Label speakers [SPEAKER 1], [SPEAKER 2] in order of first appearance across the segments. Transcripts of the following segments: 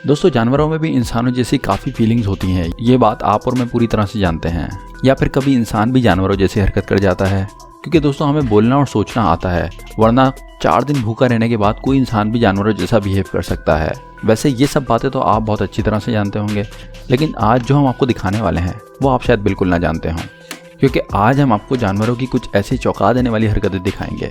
[SPEAKER 1] दोस्तों जानवरों में भी इंसानों जैसी काफ़ी फीलिंग्स होती हैं, ये बात आप और मैं पूरी तरह से जानते हैं। या फिर कभी इंसान भी जानवरों जैसी हरकत कर जाता है, क्योंकि दोस्तों हमें बोलना और सोचना आता है, वरना 4 दिन भूखा रहने के बाद कोई इंसान भी जानवरों जैसा बिहेव कर सकता है। वैसे ये सब बातें तो आप बहुत अच्छी तरह से जानते होंगे, लेकिन आज जो हम आपको दिखाने वाले हैं वो आप शायद बिल्कुल ना जानते हों, क्योंकि आज हम आपको जानवरों की कुछ ऐसी चौंका देने वाली हरकतें दिखाएंगे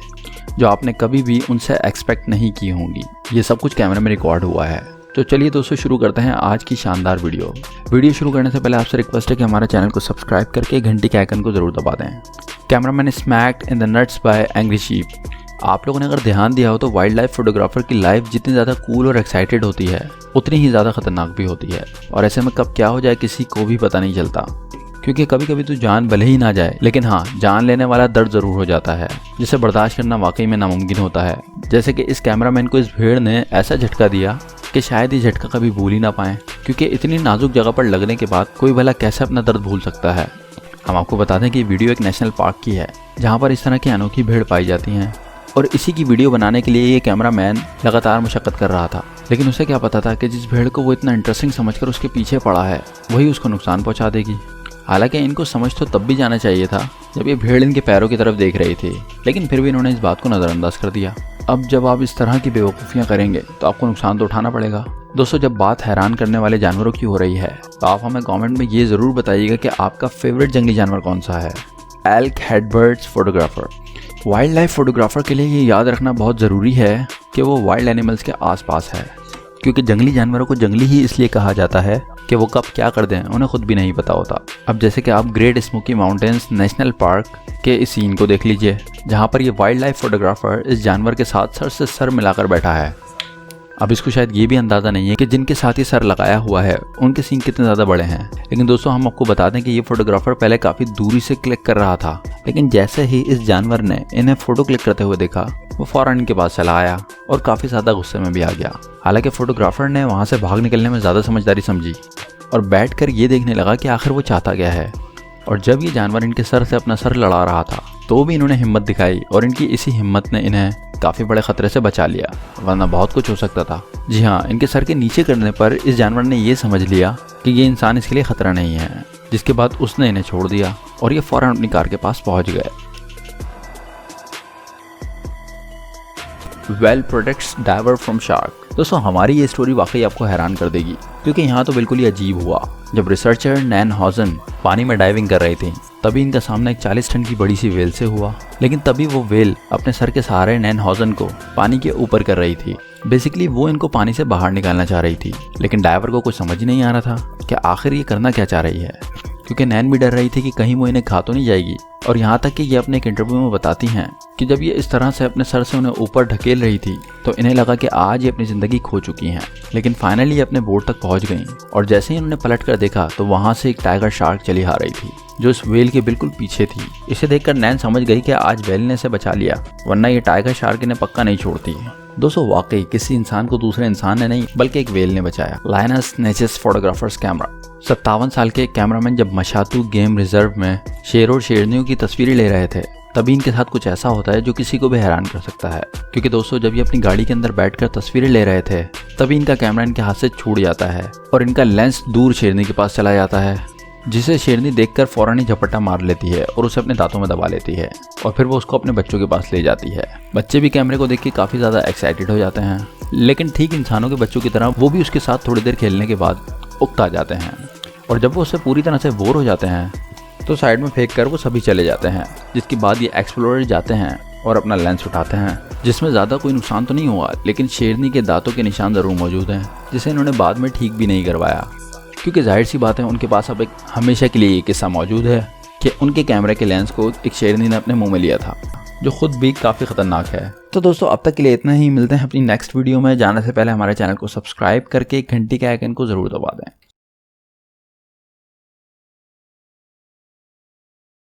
[SPEAKER 1] जो आपने कभी भी उनसे एक्सपेक्ट नहीं की होंगी। ये सब कुछ कैमरे में रिकॉर्ड हुआ है। तो चलिए दोस्तों शुरू करते हैं आज की शानदार वीडियो शुरू करने से पहले आपसे रिक्वेस्ट है कि हमारे चैनल को सब्सक्राइब करके घंटी के आइकन को जरूर दबा दें। Cameraman smacked in the nuts by angry sheep. आप लोगों ने अगर ध्यान दिया हो तो वाइल्ड लाइफ फोटोग्राफर की लाइफ जितनी ज़्यादा कूल और एक्साइटेड होती है उतनी ही ज़्यादा खतरनाक भी होती है, और ऐसे में कब क्या हो जाए किसी को भी पता नहीं चलता। क्योंकि कभी कभी तो जान भले ही ना जाए, लेकिन हाँ जान लेने वाला दर्द ज़रूर हो जाता है, जिसे बर्दाश्त करना वाकई में नामुमकिन होता है। जैसे कि इस कैमरामैन को इस भीड़ ने ऐसा झटका दिया कि शायद ये झटका कभी भूल ही ना पाएं, क्योंकि इतनी नाजुक जगह पर लगने के बाद कोई भला कैसे अपना दर्द भूल सकता है। हम आपको बता दें कि वीडियो एक नेशनल पार्क की है, जहाँ पर इस तरह की अनोखी भीड़ पाई जाती हैं, और इसी की वीडियो बनाने के लिए ये कैमरामैन लगातार मशक्कत कर रहा था। लेकिन उसे क्या पता था कि जिस भीड़ को वो इतना इंटरेस्टिंग समझकर उसके पीछे पड़ा है वही उसको नुकसान पहुंचा देगी। हालांकि इनको समझ तो तब भी जाना चाहिए था जब ये भीड़ इनके पैरों की तरफ देख रही थी, लेकिन फिर भी इन्होंने इस बात को नज़रअंदाज कर दिया। अब जब आप इस तरह की बेवकूफ़ियाँ करेंगे तो आपको नुकसान तो उठाना पड़ेगा। दोस्तों जब बात हैरान करने वाले जानवरों की हो रही है तो आप हमें कमेंट में ये ज़रूर बताइएगा कि आपका फेवरेट जंगली जानवर कौन सा है। एल्क हेडबर्ड्स फोटोग्राफर। वाइल्ड लाइफ फोटोग्राफर के लिए ये याद रखना बहुत ज़रूरी है कि वो वाइल्ड एनिमल्स के आसपास है, क्योंकि जंगली जानवरों को जंगली ही इसलिए कहा जाता है कि वो कब क्या कर दें उन्हें खुद भी नहीं पता होता। अब जैसे कि आप great smoky mountains national park के इस सीन को देख लीजिए, जहाँ पर ये वाइल्ड लाइफ फोटोग्राफर इस जानवर के साथ सर से सर मिलाकर बैठा है। अब इसको शायद ये भी अंदाज़ा नहीं है कि जिनके साथ ये सर लगाया हुआ है उनके सींग कितने ज़्यादा बड़े हैं। लेकिन दोस्तों हम आपको बता दें कि ये फोटोग्राफर पहले काफ़ी दूरी से क्लिक कर रहा था, लेकिन जैसे ही इस जानवर ने इन्हें फ़ोटो क्लिक करते हुए देखा वो फ़ौरन इनके पास चला आया और काफ़ी ज़्यादा गुस्से में भी आ गया। हालांकि फोटोग्राफर ने वहाँ से भाग निकलने में ज़्यादा समझदारी समझी और बैठकर ये देखने लगा कि आखिर वो चाहता क्या है। और जब ये जानवर इनके सर से अपना सर लड़ा रहा था तो भी इन्होंने हिम्मत दिखाई, और इनकी इसी हिम्मत ने इन्हें काफ़ी बड़े खतरे से बचा लिया, वरना बहुत कुछ हो सकता था। जी हाँ, इनके सर के नीचे करने पर इस जानवर ने ये समझ लिया कि ये इंसान इसके लिए खतरा नहीं है, जिसके बाद उसने इन्हें छोड़ दिया और ये फ़ौरन अपनी कार के पास पहुंच गए। Whale protects diver from shark. दोस्तों हमारी ये स्टोरी वाकई आपको हैरान कर देगी, क्योंकि यहाँ तो बिल्कुल ही अजीब हुआ। जब रिसर्चर नैन हॉजन पानी में डाइविंग कर रही थी तभी इनका सामना एक 40 टन की बड़ी सी वेल से हुआ। लेकिन तभी वो वेल अपने सर के सहारे नैन हॉजन को पानी के ऊपर कर रही थी। बेसिकली वो इनको पानी से बाहर निकालना चाह रही थी, लेकिन डाइवर को कुछ समझ नहीं आ रहा था कि आखिर ये करना क्या चाह रही है, क्योंकि नैन भी डर रही थी कि कहीं वो इन्हें खा तो नहीं जाएगी। और यहाँ तक कि ये अपने एक इंटरव्यू में बताती हैं कि जब ये इस तरह से अपने सर से उन्हें ऊपर ढकेल रही थी तो इन्हें लगा कि आज ये अपनी ज़िंदगी खो चुकी हैं। लेकिन फाइनली ये अपने बोट तक पहुँच गईं, और जैसे ही उन्होंने पलट कर देखा तो वहाँ से एक टाइगर शार्क चली आ रही थी जो इस वेल के बिल्कुल पीछे थी। इसे देखकर नैन समझ गई कि आज वेल ने इसे बचा लिया, वरना ये टाइगर शार्क इन्हें पक्का नहीं छोड़ती। दोस्तों वाकई किसी इंसान को दूसरे इंसान ने नहीं बल्कि एक वेल ने बचाया। Lioness नेचेस photographers camera. 57 साल के कैमरामैन जब मशातू गेम रिजर्व में शेर और शेरनियों की तस्वीरें ले रहे थे तभी इनके साथ कुछ ऐसा होता है जो किसी को भी हैरान कर सकता है। क्योंकि दोस्तों जब ये अपनी गाड़ी के अंदर बैठकर तस्वीरें ले रहे थे तभी इनका कैमरा इनके हाथ से छूट जाता है और इनका लेंस दूर शेरनी के पास चला जाता है, जिसे शेरनी देखकर फौरन ही झपट्टा मार लेती है और उसे अपने दांतों में दबा लेती है, और फिर वो उसको अपने बच्चों के पास ले जाती है। बच्चे भी कैमरे को देख के काफ़ी ज़्यादा एक्साइटेड हो जाते हैं, लेकिन ठीक इंसानों के बच्चों की तरह वो भी उसके साथ थोड़ी देर खेलने के बाद उकता जाते हैं, और जब वो उससे पूरी तरह से बोर हो जाते हैं तो साइड में फेंक कर वो सभी चले जाते हैं। जिसके बाद ये एक्सप्लोरर जाते हैं और अपना लेंस उठाते हैं, जिसमें ज़्यादा कोई नुकसान तो नहीं हुआ, लेकिन शेरनी के दांतों के निशान ज़रूर मौजूद हैं, जिसे इन्होंने बाद में ठीक भी नहीं करवाया, क्योंकि जाहिर सी बात है उनके पास अब एक हमेशा के लिए ये किस्सा मौजूद है कि उनके कैमरे के लेंस को एक शेरनी ने अपने मुंह में लिया था, जो खुद भी काफ़ी ख़तरनाक है। तो दोस्तों अब तक के लिए इतना ही। मिलते हैं अपनी नेक्स्ट वीडियो में। जाने से पहले हमारे चैनल को सब्सक्राइब करके घंटी के आइकन को ज़रूर दबा दें।